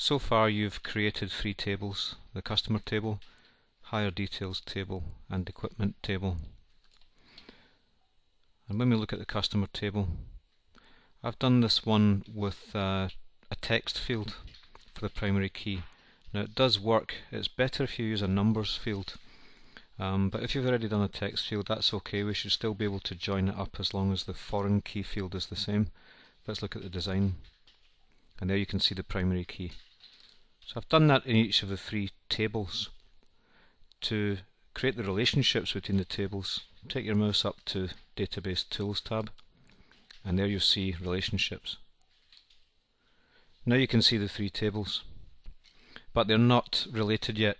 So far you've created 3 tables: the customer table, hire details table and equipment table. And when we look at the customer table, I've done this one with a text field for the primary key. Now it does work. It's better if you use a numbers field, but if you've already done a text field, that's okay. We should still be able to join it up as long as the foreign key field is the same. Let's look at the design, and there you can see the primary key. So I've done that in each of the 3 tables. To create the relationships between the tables, take your mouse up to Database Tools tab, and there you'll see relationships. Now you can see the 3 tables, but they're not related yet.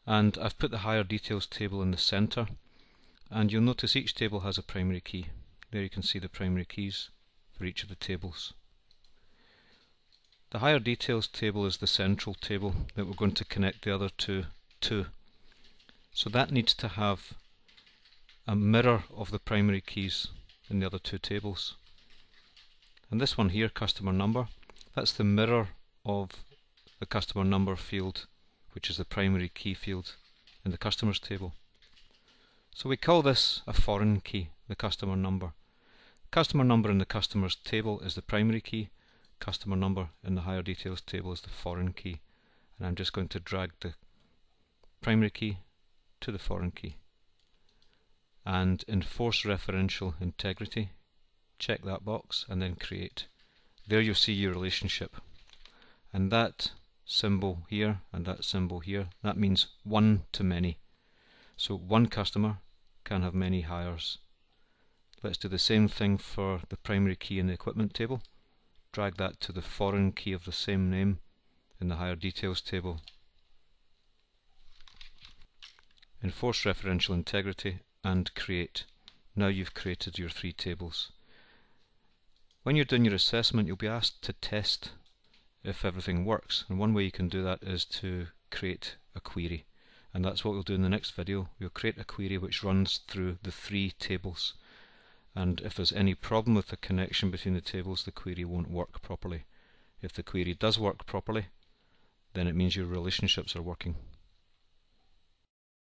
And I've put the hire details table in the center, and you'll notice each table has a primary key. There you can see the primary keys for each of the tables. The hire details table is the central table that we're going to connect the other two to. So that needs to have a mirror of the primary keys in the other 2 tables. And this one here, customer number, that's the mirror of the customer number field, which is the primary key field in the customers table. So we call this a foreign key, the customer number. Customer number in the customers table is the primary key. Customer number in the hire details table is the foreign key. And I'm just going to drag the primary key to the foreign key. And enforce referential integrity, check that box and then create. There you'll see your relationship. And that symbol here and that symbol here, that means one to many. So one customer can have many hires. Let's do the same thing for the primary key in the equipment table. Drag that to the foreign key of the same name in the hire details table. Enforce referential integrity and create. Now you've created your 3 tables. When you're doing your assessment, you'll be asked to test if everything works, and one way you can do that is to create a query, and that's what we'll do in the next video. We'll create a query which runs through the 3 tables, and if there's any problem with the connection between the tables, the query won't work properly. If the query does work properly, then it means your relationships are working.